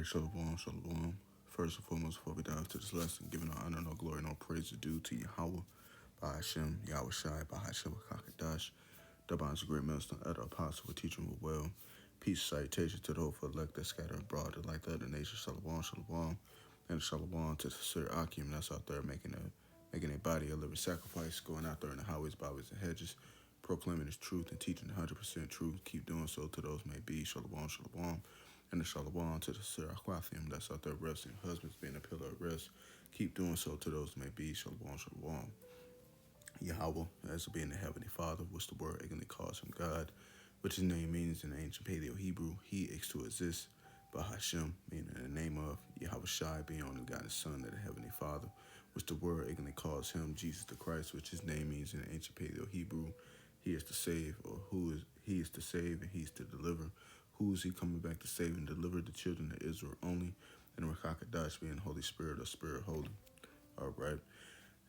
right, Shalom, Shalom. First and foremost, before we dive into this lesson, giving no honor, no glory, no praise is due to Yahweh, by Hashem, Yahweh Shai, by Hashem, Kakadash, the bonds of great minister, other apostle, for teaching with well. Peace, salutation to the hopeful elect that scatter abroad, and like the other nations, Shalom, Shalom, and Shalom to Sir Akim that's out there making a body a living sacrifice, going out there in the highways, byways, and hedges, proclaiming his truth and teaching 100% truth. Keep doing so to those may be. Shalom, Shalom. And the Shalom to the Sir Aquathium that's out there resting, husbands being a pillar of rest. Keep doing so to those may be. Shalom, Shalom. Yahweh, as being the Heavenly Father, which the word ignorantly calls him God, which his name means in ancient Paleo Hebrew, he is to exist. By Hashem, meaning in the name of Yahweh Shai, being only God the Son of the Heavenly Father, which the word ignorantly calls him Jesus the Christ, which his name means in ancient Paleo Hebrew, he is to save, or who is he is to save and he's to deliver. Who is he coming back to save and deliver? The children of Israel only, and Rakakadash being Holy Spirit or Spirit Holy. All right.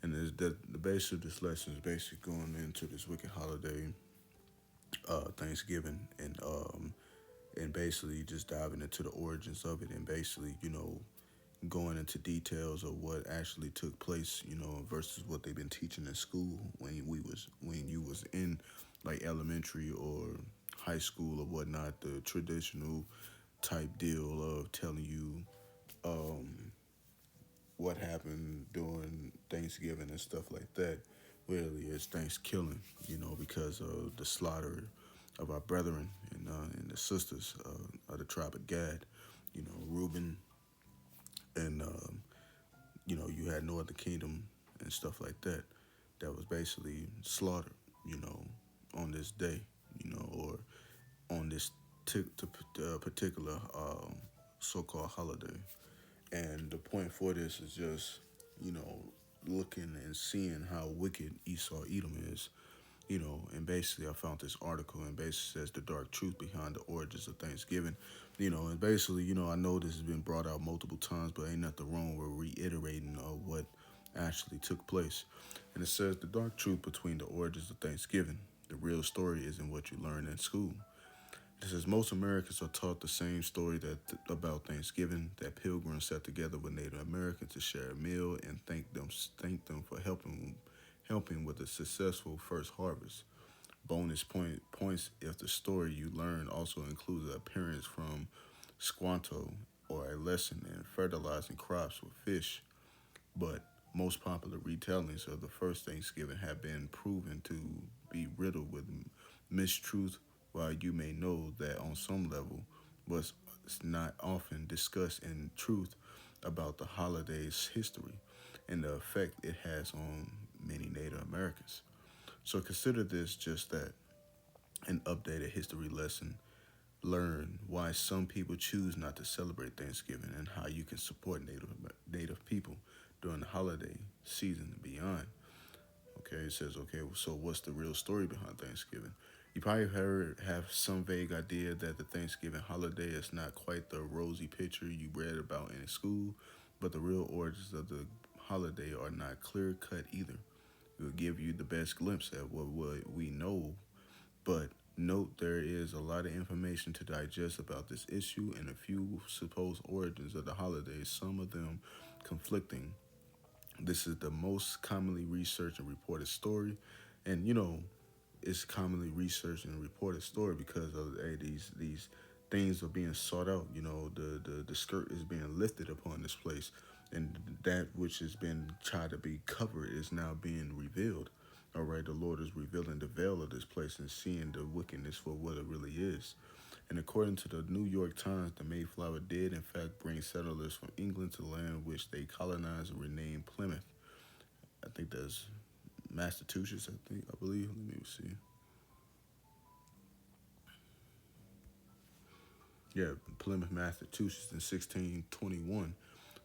And the base of this lesson is basically going into this wicked holiday, Thanksgiving, and basically just diving into the origins of it, and basically going into details of what actually took place, versus what they've been teaching in school when you was in like elementary or high school or whatnot, the traditional type deal of telling you um, what happened during Thanksgiving and stuff like that. Really, it's Thanksgiving, because of the slaughter of our brethren and the sisters of the tribe of Gad, Reuben, and you had Northern Kingdom and stuff like that. That was basically slaughtered, you know, on this day, or on this particular so-called holiday. And the point for this is just, you know, looking and seeing how wicked Esau Edom is, and basically I found this article and basically says the dark truth behind the origins of Thanksgiving, and basically, I know this has been brought out multiple times, but ain't nothing wrong with reiterating what actually took place. And it says the dark truth between the origins of Thanksgiving. The real story isn't what you learn in school. It says most Americans are taught the same story about Thanksgiving, that pilgrims sat together with Native Americans to share a meal and thank them for helping with a successful first harvest. Points if the story you learn also includes an appearance from Squanto or a lesson in fertilizing crops with fish, but most popular retellings of the first Thanksgiving have been proven to be riddled with mistruth, while you may know that on some level was not often discussed in truth about the holiday's history and the effect it has on many Native Americans. So consider this just that, an updated history lesson. Learn why some people choose not to celebrate Thanksgiving and how you can support Native people during the holiday season and beyond. Okay, it says, okay, so what's the real story behind Thanksgiving? You probably have some vague idea that the Thanksgiving holiday is not quite the rosy picture you read about in school, but the real origins of the holiday are not clear cut either. It will give you the best glimpse at what we know, but note there is a lot of information to digest about this issue and a few supposed origins of the holidays, some of them conflicting. This is the most commonly researched and reported story, and it's commonly researched and reported story because of these things are being sought out. The skirt is being lifted upon this place, and that which has been tried to be covered is now being revealed. All right, the Lord is revealing the veil of this place and seeing the wickedness for what it really is. And according to the New York Times, the Mayflower did in fact bring settlers from England to the land which they colonized and renamed Plymouth. I think that's Massachusetts, I believe. Let me see. Yeah, Plymouth, Massachusetts in 1621.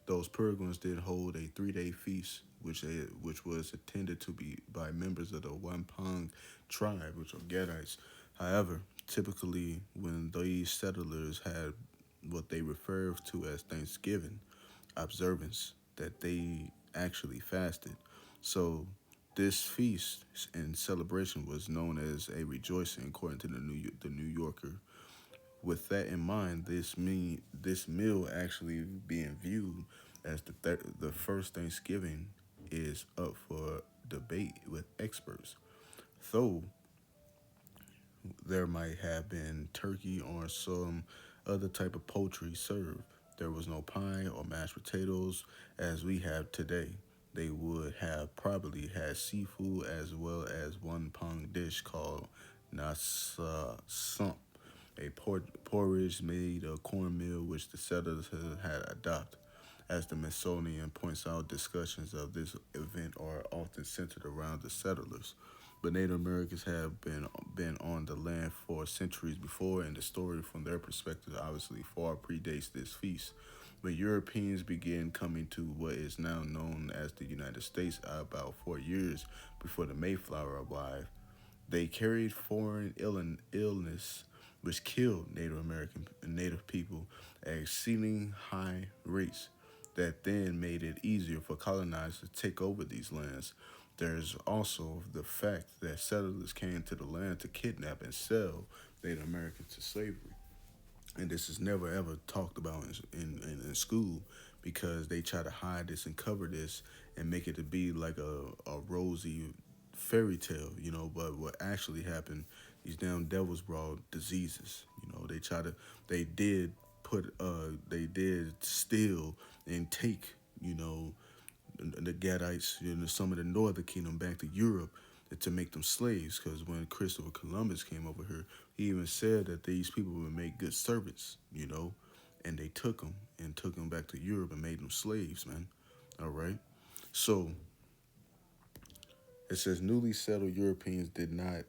Those pilgrims did hold a 3-day feast, which was attended to be by members of the Wampang tribe, which are Gadites. However, typically when these settlers had what they refer to as Thanksgiving observance, that they actually fasted. So this feast and celebration was known as a rejoicing, according to the New Yorker, with that in mind, this meal actually being viewed as the first Thanksgiving is up for debate with experts. Though there might have been turkey or some other type of poultry served, there was no pie or mashed potatoes as we have today. They would have probably had seafood as well as one pang dish called nasa sump, a porridge made of cornmeal which the settlers had adopted. As the Smithsonian points out, discussions of this event are often centered around the settlers. But Native Americans have been on the land for centuries before, and the story from their perspective obviously far predates this feast. But Europeans began coming to what is now known as the United States about 4 years before the Mayflower arrived. They carried foreign illness, which killed Native people at exceeding high rates. That then made it easier for colonizers to take over these lands. There's also the fact that settlers came to the land to kidnap and sell Native Americans to slavery, and this is never ever talked about in school because they try to hide this and cover this and make it to be like a rosy fairy tale, but what actually happened, these damn devils brought diseases. They did they did steal and take, the Gadites, some of the northern kingdom back to Europe to make them slaves. Because when Christopher Columbus came over here, he even said that these people would make good servants, and they took them back to Europe and made them slaves, man. All right. So it says newly settled Europeans did not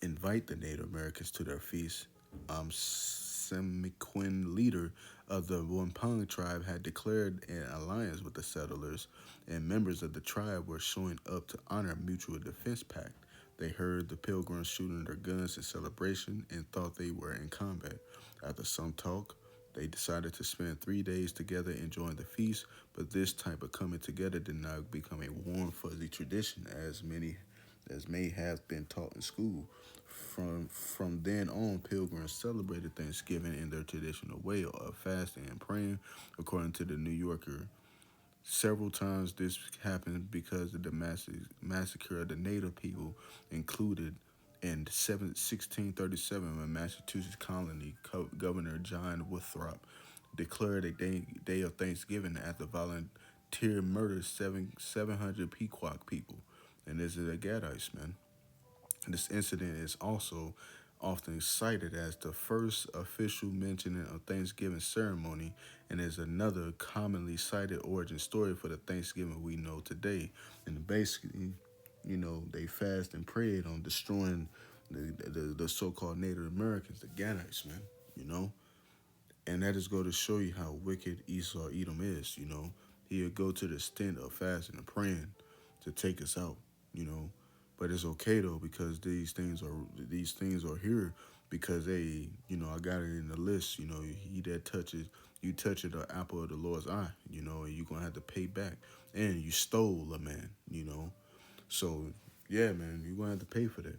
invite the Native Americans to their feast. Semiquin, leader of the Wampang tribe, had declared an alliance with the settlers, and members of the tribe were showing up to honor a mutual defense pact. They heard the pilgrims shooting their guns in celebration and thought they were in combat. After some talk, they decided to spend 3 days together enjoying the feast, but this type of coming together did not become a warm, fuzzy tradition as may have been taught in school. From then on, pilgrims celebrated Thanksgiving in their traditional way of fasting and praying, according to the New Yorker. Several times this happened because of the massacre of the native people included in 1637 when Massachusetts colony Governor John Winthrop declared a day of Thanksgiving after volunteer murdered 700 Pequot people. And this is a Gadites, man. This incident is also often cited as the first official mentioning of Thanksgiving ceremony and is another commonly cited origin story for the Thanksgiving we know today. And basically, they fast and prayed on destroying the so-called Native Americans, the Gadites, man, you know? And that is going to show you how wicked Esau Edom is, He'll go to the extent of fasting and praying to take us out, you know. But it's okay though because these things are here because I got it in the list, he that touches you touch it the apple of the Lord's eye, and you're gonna have to pay back. And you stole a man, So yeah, man, you're gonna have to pay for that.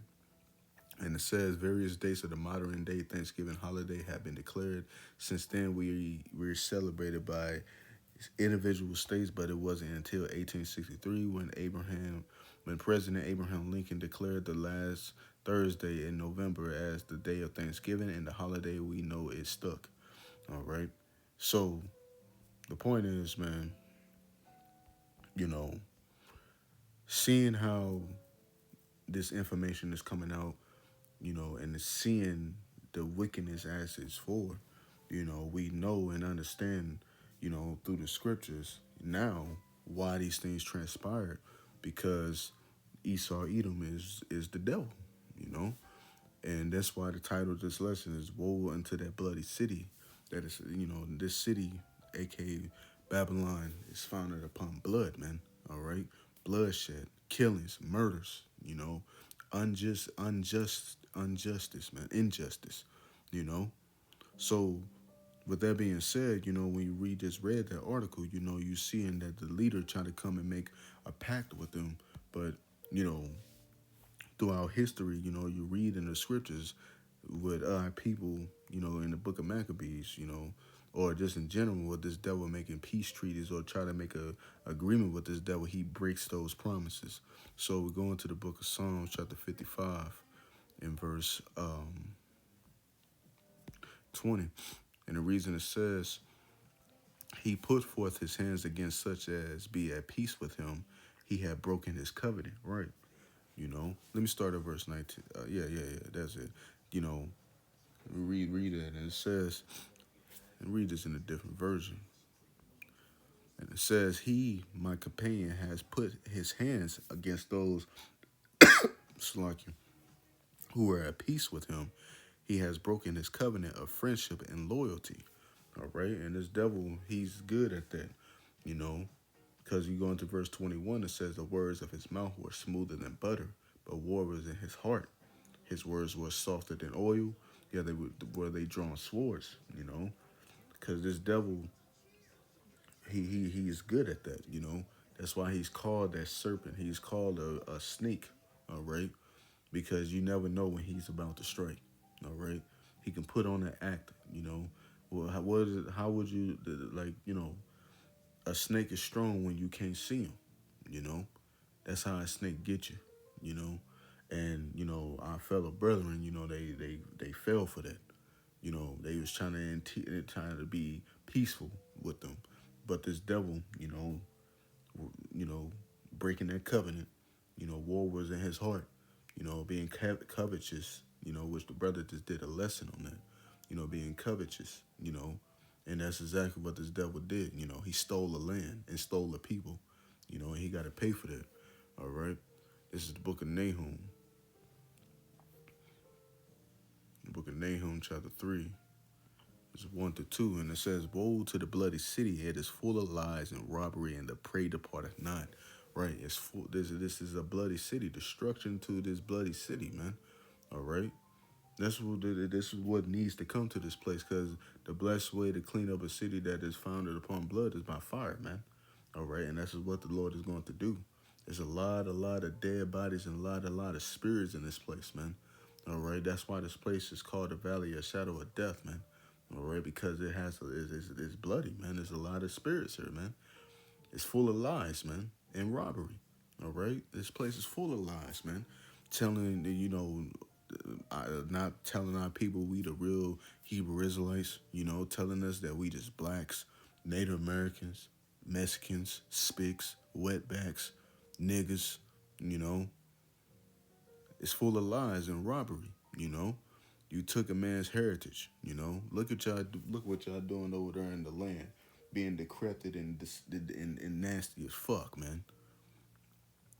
And it says various dates of the modern day Thanksgiving holiday have been declared. Since then, we're celebrated by individual states, but it wasn't until 1863 when President Abraham Lincoln declared the last Thursday in November as the day of Thanksgiving, and the holiday we know is stuck. All right. So the point is, man, you know, seeing how this information is coming out, and seeing the wickedness as it's for, we know and understand, through the scriptures now why these things transpired because Esau Edom is the devil, you know, and that's why the title of this lesson is "Woe unto that bloody city." That is, this city, aka Babylon, is founded upon blood, man. All right, bloodshed, killings, murders, injustice, man, injustice, you know. So, with that being said, when you read that article, you seeing that the leader tried to come and make a pact with them, but you know, throughout history, you read in the scriptures with people, in the book of Maccabees, or just in general, with this devil making peace treaties or try to make a agreement with this devil, he breaks those promises. So we go into the book of Psalms, chapter 55, in verse 20. And the reason it says, he put forth his hands against such as be at peace with him. He had broken his covenant. Right. Let me start at verse 19. Yeah. That's it. You know, read it. And it says, and read this in a different version. And it says, he, my companion, has put his hands against those Slakia, who were at peace with him. He has broken his covenant of friendship and loyalty. All right. And this devil, he's good at that, you know, because you go into verse 21, it says, the words of his mouth were smoother than butter, but war was in his heart. His words were softer than oil. Yeah, were they drawn swords, because this devil, he's good at that. That's why he's called that serpent. He's called a snake, all right, because you never know when he's about to strike, all right. He can put on an act. Well, how would you like? A snake is strong when you can't see him. You know, that's how a snake gets you. You know, and our fellow brethren, they fell for that. They was trying to be peaceful with them, but this devil, you know, breaking that covenant, war was in his heart, being covetous, which the brother just did a lesson on that, being covetous, and that's exactly what this devil did. He stole the land and stole the people, and he got to pay for that. All right, this is the book of Nahum, chapter 3. It's 1 to 2, and it says, woe to the bloody city, it is full of lies and robbery, and the prey departeth not. Right, it's full. This is a bloody city. Destruction to this bloody city, man. All right, this is what needs to come to this place, because the blessed way to clean up a city that is founded upon blood is by fire, man. All right, and this is what the Lord is going to do. There's a lot of dead bodies and a lot of spirits in this place, man. All right, that's why this place is called the Valley of Shadow of Death, man. All right, because it's bloody, man. There's a lot of spirits here, man. It's full of lies, man, and robbery. All right, this place is full of lies, man. Telling not telling our people we the real Hebrew Israelites. Telling us that we just blacks, Native Americans, Mexicans, Spics, wetbacks, niggas. You know, it's full of lies and robbery. You took a man's heritage. Look at y'all. Look what y'all doing over there in the land, being decrepit and nasty as fuck, man.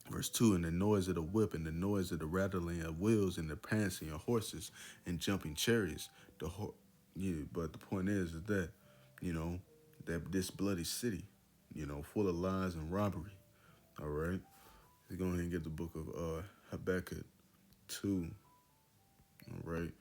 Verse 2, and the noise of the whip and the noise of the rattling of wheels and the prancing of horses and jumping chariots. But the point is that, you know, that this bloody city, full of lies and robbery. All right. Let's go ahead and get the book of Habakkuk 2. All right.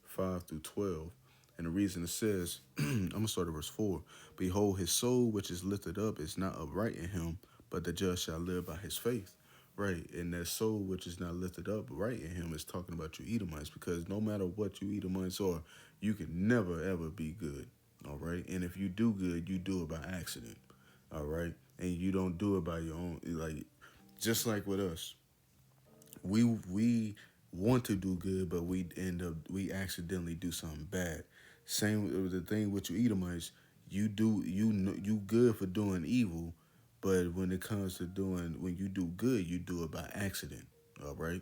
5 through 12. And the reason it says, I'm going to start at verse 4. Behold, his soul which is lifted up is not upright in him, but the just shall live by his faith. Right. And that soul which is not lifted up right in him is talking about you Edomites, because no matter what you Edomites are, you can never, ever be good. All right. And if you do good, you do it by accident. All right. And you don't do it by your own, like, just like with us. We want to do good, but we accidentally do something bad. Same with the thing with you Edomites. You good for doing evil, but when it comes to when you do good, you do it by accident. All right,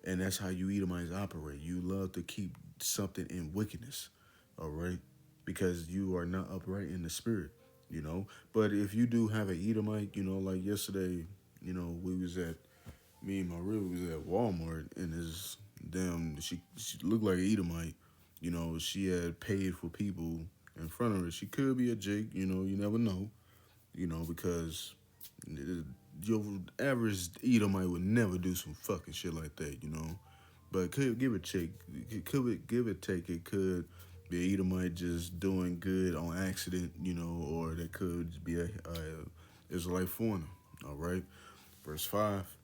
and that's how you Edomites operate. You love to keep something in wickedness. All right, because you are not upright in the spirit. But if you do have an Edomite, like yesterday, we was at me and my real was at Walmart, and this damn she looked like an Edomite. She had paid for people in front of her. She could be a Jake. You never know. Because your average Edomite would never do some fucking shit like that. But could give it take. Could give it take. It could be an Edomite just doing good on accident. Or there could be a Israelite foreigner. All right, verse 5.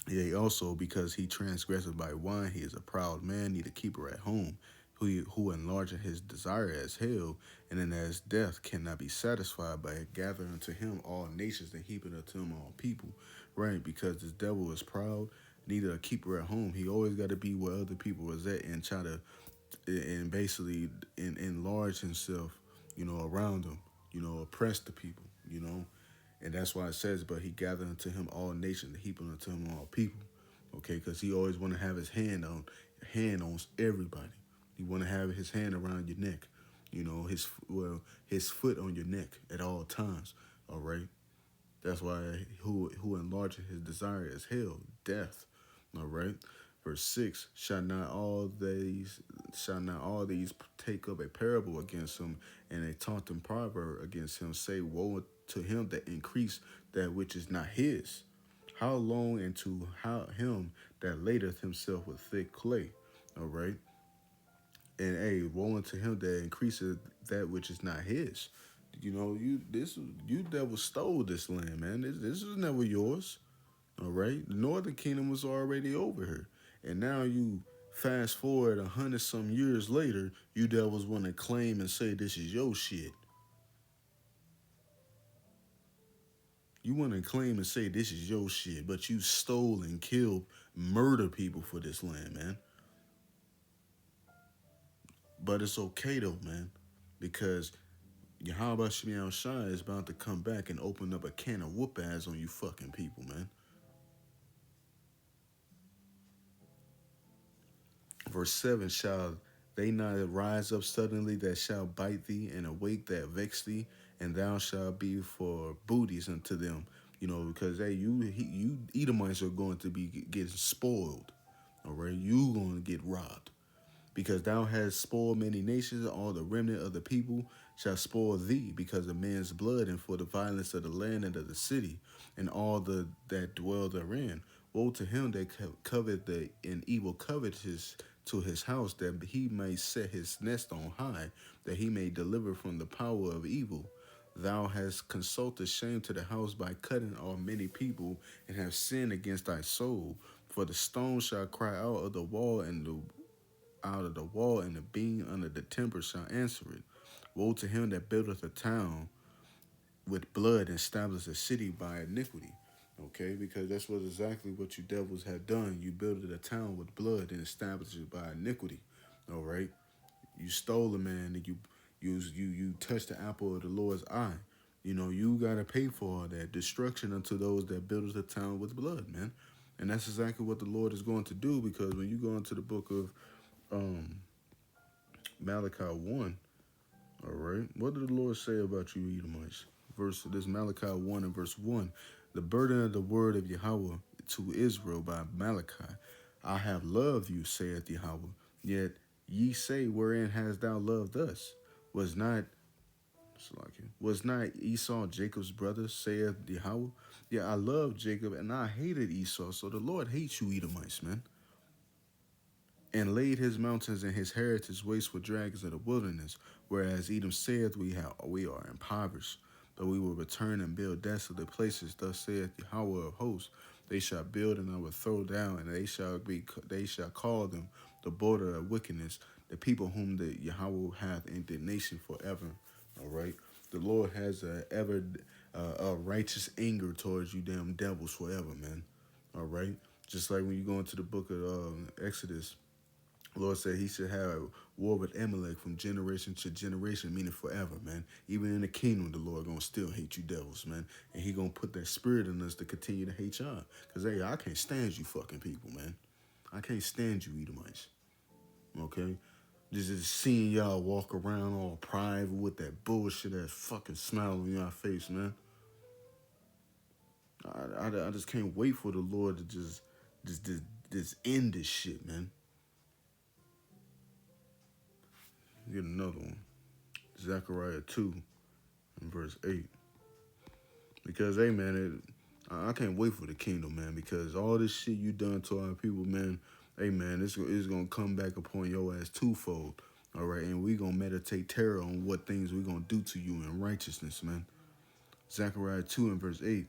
Yea, also because he transgresseth by wine, he is a proud man, neither keeper at home, who enlarging his desire as hell, and then as death cannot be satisfied by gathering unto him all nations and heaping unto him all people, right? Because this devil is proud, neither a keeper at home. He always got to be where other people was at and try to and basically enlarge himself, around them, oppress the people, and that's why it says, but he gathered unto him all nations, heaping unto him all people, okay, because he always want to have his hand on everybody. He want to have his hand around your neck, his foot on your neck at all times, all right. That's why who enlarges his desire is hell, death. All right. Verse 6, shall not all these take up a parable against him and a taunting proverb against him, say, woe to him that increase that which is not his. How long and to how him that ladeth himself with thick clay. All right. And a woe unto him that increaseth that which is not his. You devil stole this land, man. This was never yours. All right, the Northern Kingdom was already over here, and now you fast forward 100 some years later, you devils want to claim and say this is your shit. You want to claim and say this is your shit, but you stole and killed, murder people for this land, man. But it's okay though, man, because Yahweh Shemiel Shai is about to come back and open up a can of whoop ass on you fucking people, man. Verse 7, shall they not rise up suddenly that shall bite thee, and awake that vex thee, and thou shalt be for booties unto them. Because hey, you Edomites are going to be getting spoiled. All right, you going to get robbed because thou hast spoiled many nations, all the remnant of the people shall spoil thee because of men's blood and for the violence of the land and of the city and all the that dwell therein. Woe to him that covet the in evil covetous to his house, that he may set his nest on high, that he may deliver from the power of evil. Thou hast consulted shame to the house by cutting off many people, and have sinned against thy soul. For the stone shall cry out of the wall, and the beam under the timber shall answer it. Woe to him that buildeth a town with blood and establish a city by iniquity. Okay, because that's what exactly what you devils have done. You built a town with blood and established it by iniquity. All right, you stole a man and you touched the apple of the Lord's eye. You gotta pay for all that destruction unto those that built the town with blood, man. And that's exactly what the Lord is going to do, because when you go into the book of um, Malachi 1, all right. What did the Lord say about you, Edomites? This Malachi 1 and verse 1. The burden of the word of Yahweh to Israel by Malachi. I have loved you, saith Yahweh. Yet ye say, wherein hast thou loved us? Was not Esau Jacob's brother, saith Yahweh? Yeah, I loved Jacob and I hated Esau. So the Lord hates you, Edomites, man, and laid his mountains and his heritage waste with dragons of the wilderness. Whereas Edom saith, we are impoverished, but we will return and build desolate places. Thus saith Yahweh of hosts, they shall build and I will throw down, and they shall call them the border of wickedness, the people whom the Yahweh hath indignation forever. All right, the Lord has a righteous anger towards you, damn devils, forever, man. All right, just like when you go into the book of Exodus. The Lord said he should have war with Amalek from generation to generation, meaning forever, man. Even in the kingdom, the Lord gonna still hate you devils, man. And he gonna put that spirit in us to continue to hate y'all. Because, hey, I can't stand you fucking people, man. I can't stand you Edomites, okay? Just seeing y'all walk around all private with that bullshit, that fucking smile on your face, man. I just can't wait for the Lord to just end this shit, man. Get another one. Zechariah 2 and verse 8. Because, hey, man, I can't wait for the kingdom, man, because all this shit you done to our people, man, hey, man, it's going to come back upon your ass twofold, all right? And we going to meditate terror on what things we going to do to you in righteousness, man. Zechariah 2 and verse 8.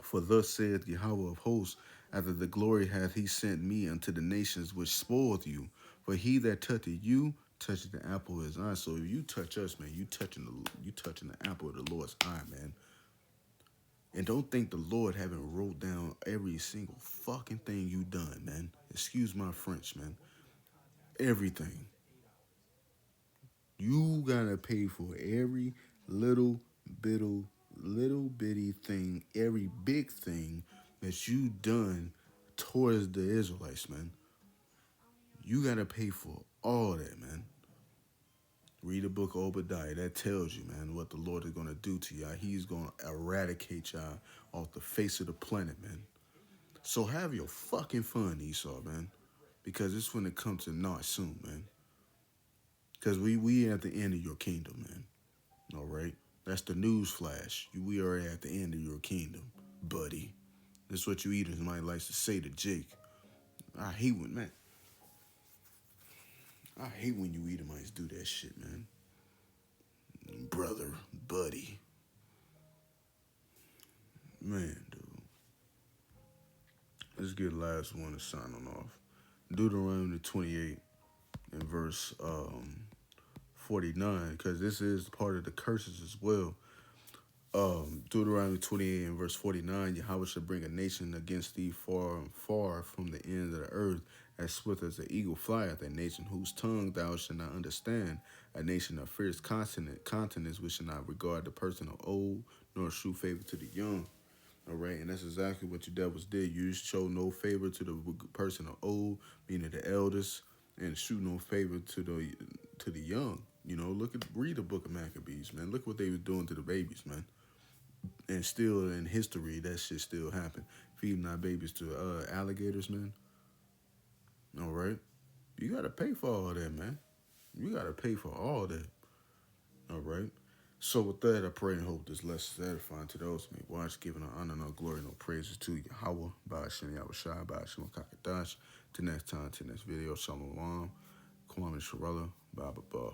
For thus saith Yahweh of hosts, after the glory hath he sent me unto the nations which spoiled you. For he that toucheth you touches the apple of his eye. So if you touch us, man, you touching the apple of the Lord's eye, man. And don't think the Lord haven't wrote down every single fucking thing you done, man. Excuse my French, man. Everything. You gotta pay for every little little bitty thing, every big thing that you done towards the Israelites, man. You gotta pay for all that, man. Read the book of Obadiah. That tells you, man, what the Lord is gonna do to y'all. He's gonna eradicate y'all off the face of the planet, man. So have your fucking fun, Esau, man. Because it's when it comes to naught soon, man. Because we at the end of your kingdom, man. All right? That's the news flash. We are at the end of your kingdom, buddy. That's what you eaters might like to say to Jake. I hate when, man. I hate when you Edomites do that shit, man. Brother, buddy. Man, dude. Let's get the last one to sign on off. Deuteronomy 28 and verse 49, because this is part of the curses as well. Deuteronomy 28 and verse 49, Yahweh shall bring a nation against thee far and far from the ends of the earth, as swift as the eagle flieth, a nation whose tongue thou shalt not understand, a nation of fierce continents which shall not regard the person of old, nor shew favor to the young. All right, and that's exactly what you devils did. You show no favor to the person of old, meaning the eldest, and show no favor to the young. You know, read the book of Maccabees, man. Look what they was doing to the babies, man. And still in history, that shit still happen. Feeding our babies to alligators, man. All right, you gotta pay for all that, man. You gotta pay for all that. All right. So with that, I pray and hope this lesson is edifying to those who may watch, giving honor, no glory, no praises to Yahweh, Ba'ashem Yahushua, Ba'ashem Kakadash. Till next time, till next video, Shalom, Kwame Sharella, Baba Ba.